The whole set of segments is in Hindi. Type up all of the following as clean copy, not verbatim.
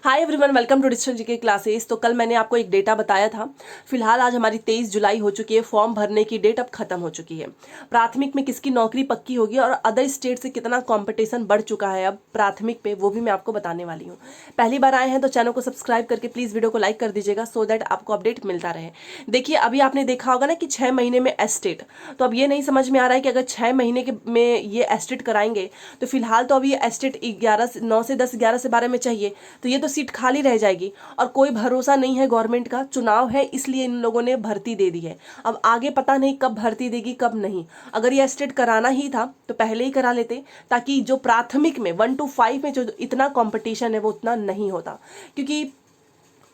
Hi everyone, welcome to digital GK classes. तो कल मैंने आपको एक डेटा बताया था। फिलहाल आज हमारी 23 जुलाई हो चुकी है। फॉर्म भरने की डेट अब खत्म हो चुकी है। प्राथमिक में किसकी नौकरी पक्की होगी और अदर स्टेट से कितना कंपटीशन बढ़ चुका है अब प्राथमिक पे, वो भी मैं आपको बताने वाली हूँ। पहली बार आए हैं तो चैनल को सब्सक्राइब करके प्लीज़ वीडियो को लाइक कर दीजिएगा सो दैट आपको अपडेट मिलता रहे। देखिए, अभी आपने देखा होगा ना कि 6 महीने में एस्टेट, तो अब ये नहीं समझ में आ रहा है कि अगर 6 महीने के में ये एस्टेट कराएंगे तो फिलहाल तो अभी एस्टेट 9 से 10, 11 से 12 में चाहिए, तो ये तो सीट खाली रह जाएगी और कोई भरोसा नहीं है। गवर्नमेंट का चुनाव है इसलिए इन लोगों ने भर्ती दे दी है। अब आगे पता नहीं कब भर्ती देगी कब नहीं। अगर ये एस्टेट कराना ही था तो पहले ही करा लेते, ताकि जो प्राथमिक में 1 to 5 में जो इतना कंपटीशन है वो उतना नहीं होता। क्योंकि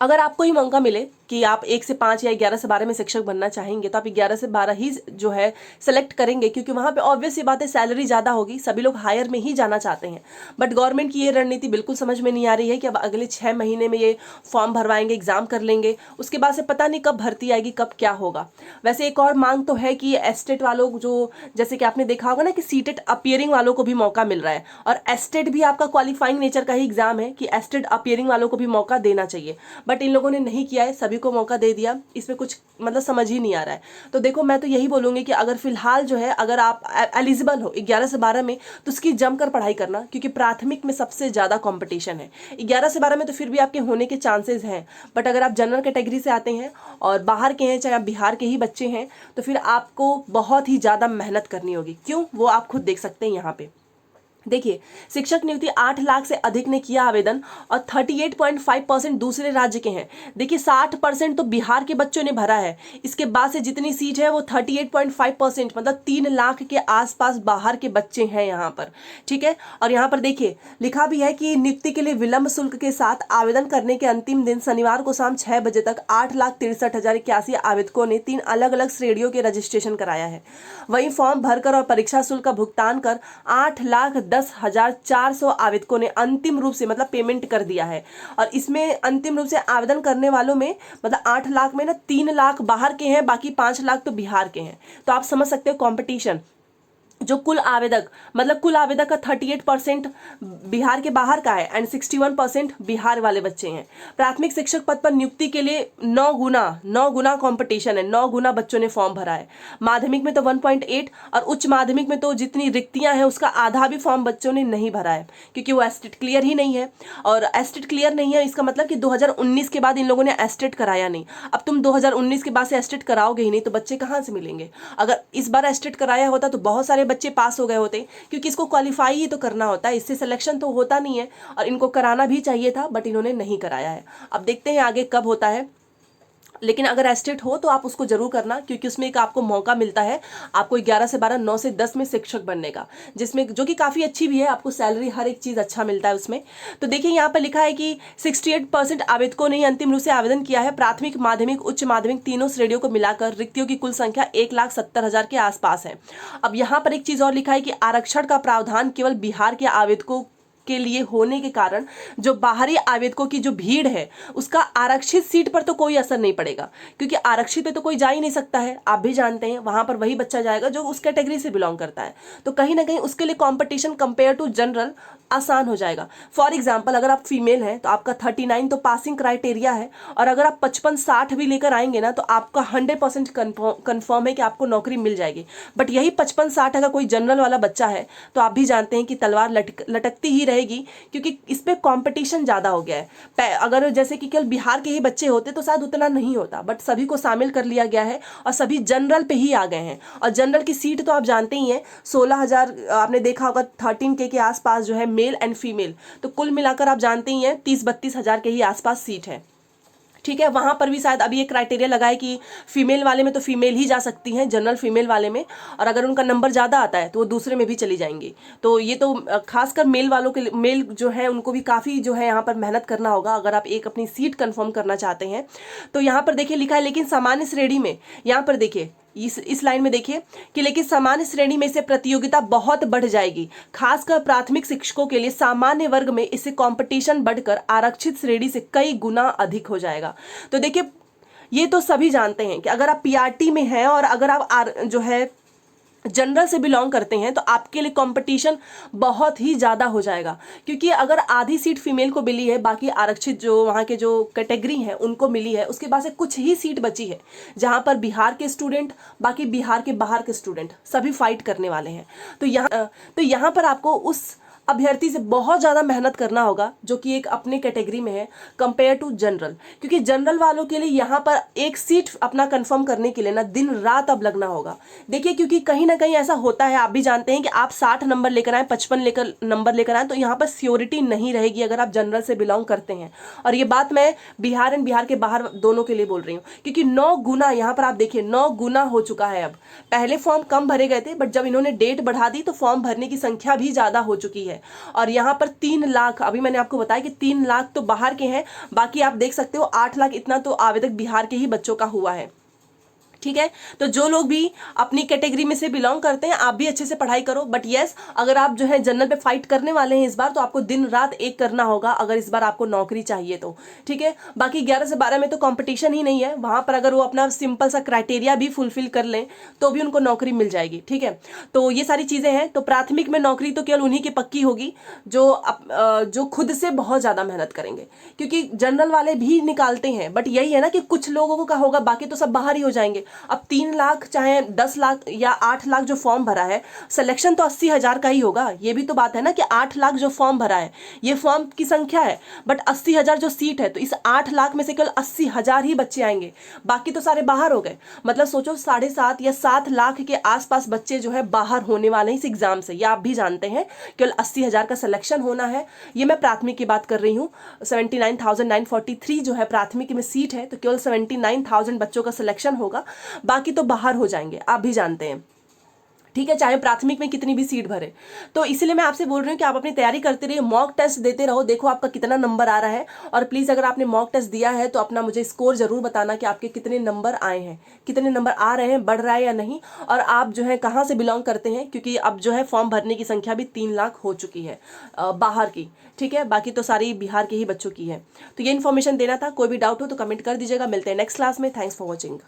अगर आपको ही मौका मिले कि आप 1 से 5 या 11 से 12 में शिक्षक बनना चाहेंगे तो आप 11 से 12 ही जो है सेलेक्ट करेंगे, क्योंकि वहाँ पे ऑब्वियस सी बात है सैलरी ज़्यादा होगी, सभी लोग हायर में ही जाना चाहते हैं। बट गवर्नमेंट की ये रणनीति बिल्कुल समझ में नहीं आ रही है कि अब अगले 6 महीने में ये फॉर्म भरवाएंगे, एग्जाम कर लेंगे, उसके बाद से पता नहीं कब भर्ती आएगी, कब क्या होगा। वैसे एक और मांग तो है कि एस्टेट वालों जो, जैसे कि आपने देखा होगा ना कि सीटेट अपियरिंग वालों को भी मौका मिल रहा है, और एस्टेट भी आपका क्वालिफाइंग नेचर का ही एग्जाम है कि एस्टेट अपियरिंग वालों को भी मौका देना चाहिए। बट इन लोगों ने नहीं किया है, सभी को मौका दे दिया। इसमें कुछ मतलब समझ ही नहीं आ रहा है। तो देखो, मैं तो यही बोलूंगी कि अगर फिलहाल जो है अगर आप एलिजिबल हो 11 से 12 में तो उसकी जमकर पढ़ाई करना, क्योंकि प्राथमिक में सबसे ज़्यादा कंपटीशन है। 11 से 12 में तो फिर भी आपके होने के चांसेस हैं, बट अगर आप जनरल कैटेगरी से आते हैं और बाहर के हैं, चाहे आप बिहार के ही बच्चे हैं, तो फिर आपको बहुत ही ज़्यादा मेहनत करनी होगी। क्यों, वो आप खुद देख सकते हैं यहाँ पे। देखिए, शिक्षक नियुक्ति 8 लाख से अधिक ने किया आवेदन और 38.5% दूसरे राज्य के हैं। देखिए, 60% तो बिहार के बच्चों ने भरा है। इसके बाद से जितनी सीट है वो 38.5%, मतलब 3 लाख के आसपास बाहर के बच्चे हैं यहाँ पर। ठीक है, और यहाँ पर देखिए लिखा भी है कि नियुक्ति के लिए विलंब शुल्क के साथ आवेदन करने के अंतिम दिन शनिवार को शाम 6 बजे तक 8,63,081 आवेदकों ने 3 अलग अलग श्रेणियों के रजिस्ट्रेशन कराया है। वहीं फॉर्म भरकर और परीक्षा शुल्क का भुगतान कर 8,10,400 आवेदकों ने अंतिम रूप से मतलब पेमेंट कर दिया है। और इसमें अंतिम रूप से आवेदन करने वालों में मतलब 8 लाख में ना 3 लाख बाहर के हैं, बाकी 5 लाख तो बिहार के हैं। तो आप समझ सकते हो कंपटीशन। जो कुल आवेदक मतलब कुल आवेदक का 38% बिहार के बाहर का है एंड 61% बिहार वाले बच्चे हैं। प्राथमिक शिक्षक पद पर नियुक्ति के लिए 9 गुना कंपटीशन है। 9 गुना बच्चों ने फॉर्म भरा है। माध्यमिक में तो 1.8 और उच्च माध्यमिक में तो जितनी रिक्तियां हैं उसका आधा भी फॉर्म बच्चों ने नहीं भरा है, क्योंकि वो एस्टेट क्लियर ही नहीं है। और एस्टेट क्लियर नहीं है इसका मतलब कि 2019 के बाद इन लोगों ने एस्टेट कराया नहीं। अब तुम 2019 के बाद से एस्टेट कराओगे ही नहीं तो बच्चे कहाँ से मिलेंगे। अगर इस बार एस्टेट कराया होता तो बहुत सारे बच्चे पास हो गए होते, क्योंकि इसको क्वालिफाई ही तो करना होता है, इससे सिलेक्शन तो होता नहीं है। और इनको कराना भी चाहिए था बट इन्होंने नहीं कराया है। अब देखते हैं आगे कब होता है। लेकिन अगर एस्टेट हो तो आप उसको जरूर करना, क्योंकि उसमें एक आपको मौका मिलता है आपको 11 से 12, 9 से 10 में शिक्षक बनने का, जिसमें जो कि काफ़ी अच्छी भी है, आपको सैलरी हर एक चीज़ अच्छा मिलता है उसमें। तो देखिए यहाँ पर लिखा है कि 68% आवेदकों ने अंतिम रूप से आवेदन किया है। प्राथमिक, माध्यमिक, उच्च माध्यमिक तीनों श्रेणियों को मिलाकर रिक्तियों की कुल संख्या 1,70,000 के आसपास है। अब यहाँ पर एक चीज़ और लिखा है कि आरक्षण का प्रावधान केवल बिहार के आवेदकों के लिए होने के कारण जो बाहरी आवेदकों की जो भीड़ है उसका आरक्षित सीट पर तो कोई असर नहीं पड़ेगा, क्योंकि आरक्षित पे तो कोई जा ही नहीं सकता है। आप भी जानते हैं वहां पर वही बच्चा जाएगा जो उस कैटेगरी से बिलोंग करता है। तो कहीं ना कहीं उसके लिए कंपटीशन कंपेयर टू जनरल आसान हो जाएगा। फॉर एग्जाम्पल, अगर आप फीमेल हैं तो आपका 39 तो पासिंग क्राइटेरिया है, और अगर आप 55-60 भी लेकर आएंगे ना तो आपका 100% कन्फर्म है कि आपको नौकरी मिल जाएगी। बट यही 55-60 अगर कोई जनरल वाला बच्चा है तो आप भी जानते हैं कि तलवार लटकती ही रहेगी, क्योंकि इस पे कंपटीशन ज़्यादा हो गया है। अगर जैसे कि केवल बिहार के ही बच्चे होते तो शायद उतना नहीं होता, बट सभी को शामिल कर लिया गया है और सभी जनरल पे ही आ गए हैं। और जनरल की सीट तो आप जानते ही हैं 16,000, आपने देखा होगा 13K के आसपास जो है मेल एंड फीमेल, तो कुल मिलाकर आप जानते ही हैं 30-32 हज़ार के ही आसपास सीट है। ठीक है, वहां पर भी शायद अभी एक क्राइटेरिया लगा है कि फीमेल वाले में तो फीमेल ही जा सकती हैं, जनरल फीमेल वाले में, और अगर उनका नंबर ज़्यादा आता है तो वो दूसरे में भी चली जाएंगी। तो ये तो खासकर मेल वालों के, मेल जो है उनको भी काफ़ी जो है यहाँ पर मेहनत करना होगा अगर आप एक अपनी सीट कंफर्म करना चाहते हैं। तो यहाँ पर देखिए लिखा है, लेकिन सामान्य श्रेणी में, यहाँ पर देखिए इस लाइन में देखिए कि लेकिन सामान्य श्रेणी में से प्रतियोगिता बहुत बढ़ जाएगी। खासकर प्राथमिक शिक्षकों के लिए सामान्य वर्ग में इससे कंपटीशन बढ़कर आरक्षित श्रेणी से कई गुना अधिक हो जाएगा। तो देखिए, ये तो सभी जानते हैं कि अगर आप पीआरटी में हैं और अगर आप जो है जनरल से बिलोंग करते हैं तो आपके लिए कंपटीशन बहुत ही ज़्यादा हो जाएगा, क्योंकि अगर आधी सीट फीमेल को मिली है, बाकी आरक्षित जो वहाँ के जो कैटेगरी हैं उनको मिली है, उसके बाद से कुछ ही सीट बची है जहाँ पर बिहार के स्टूडेंट, बाकी बिहार के बाहर के स्टूडेंट सभी फाइट करने वाले हैं। तो यहाँ पर आपको उस अभ्यर्थी से बहुत ज़्यादा मेहनत करना होगा जो कि एक अपने कैटेगरी में है कंपेयर टू जनरल, क्योंकि जनरल वालों के लिए यहाँ पर एक सीट अपना कंफर्म करने के लिए ना दिन रात अब लगना होगा। देखिए, क्योंकि कहीं ना कहीं ऐसा होता है, आप भी जानते हैं कि आप 60 नंबर लेकर आए, 55 नंबर लेकर आए, तो यहाँ पर सियोरिटी नहीं रहेगी अगर आप जनरल से बिलोंग करते हैं। और ये बात मैं बिहार एंड बिहार के बाहर दोनों के लिए बोल रही हूँ, क्योंकि 9 गुना यहाँ पर आप देखिए 9 गुना हो चुका है। अब पहले फॉर्म कम भरे गए थे, बट जब इन्होंने डेट बढ़ा दी तो फॉर्म भरने की संख्या भी ज़्यादा हो चुकी है। और यहाँ पर 3 लाख, अभी मैंने आपको बताया कि 3 लाख तो बाहर के हैं, बाकी आप देख सकते हो 8 लाख इतना तो आवेदक बिहार के ही बच्चों का हुआ है। ठीक है, तो जो लोग भी अपनी कैटेगरी में से बिलोंग करते हैं, आप भी अच्छे से पढ़ाई करो। बट यस, अगर आप जो है जनरल पे फाइट करने वाले हैं इस बार, तो आपको दिन रात एक करना होगा अगर इस बार आपको नौकरी चाहिए तो। ठीक है, बाकी 11 से 12 में तो कंपटीशन ही नहीं है, वहां पर अगर वो अपना सिंपल सा क्राइटेरिया भी फुलफिल कर लें तो भी उनको नौकरी मिल जाएगी। ठीक है, तो ये सारी चीजें हैं। तो प्राथमिक में नौकरी तो केवल उन्हीं की पक्की होगी जो खुद से बहुत ज्यादा मेहनत करेंगे, क्योंकि जनरल वाले भी निकालते हैं, बट यही है ना कि कुछ लोगों का होगा, बाकी तो सब बाहर ही हो जाएंगे। अब 3 लाख चाहे 10 लाख या 8 लाख जो फॉर्म भरा है, सिलेक्शन तो 80,000 का ही होगा। ये भी तो बात है ना कि 8 लाख जो फॉर्म भरा है ये फॉर्म की संख्या है, बट 80,000 जो सीट है, तो इस 8 लाख में से केवल 80,000 ही बच्चे आएंगे, बाकी तो सारे बाहर हो गए। मतलब सोचो 7.5 या 7 लाख के आसपास बच्चे जो है बाहर होने वाले हैं इस एग्जाम से। ये आप भी जानते हैं, केवल 80,000 का सिलेक्शन होना है। ये मैं प्राथमिक की बात कर रही हूँ। 79,943 जो है प्राथमिक में सीट है, तो केवल 79,000 बच्चों का सिलेक्शन होगा, बाकी तो बाहर हो जाएंगे, आप भी जानते हैं। ठीक है, चाहे प्राथमिक में कितनी भी सीट भरे। तो इसीलिए मैं आपसे बोल रही हूँ कि आप अपनी तैयारी करते रहिए, मॉक टेस्ट देते रहो, देखो आपका कितना नंबर आ रहा है। और प्लीज़ अगर आपने मॉक टेस्ट दिया है तो अपना मुझे स्कोर जरूर बताना कि आपके कितने नंबर आए हैं, कितने नंबर आ रहे हैं, बढ़ रहा है या नहीं, और आप जो है कहाँ से बिलोंग करते हैं, क्योंकि अब जो है फॉर्म भरने की संख्या भी 3 लाख हो चुकी है बाहर की। ठीक है, बाकी तो सारी बिहार के ही बच्चों की है। तो ये इन्फॉर्मेशन देना था। कोई भी डाउट हो तो कमेंट कर दीजिएगा। मिलते हैं नेक्स्ट क्लास में। Thanks for watching.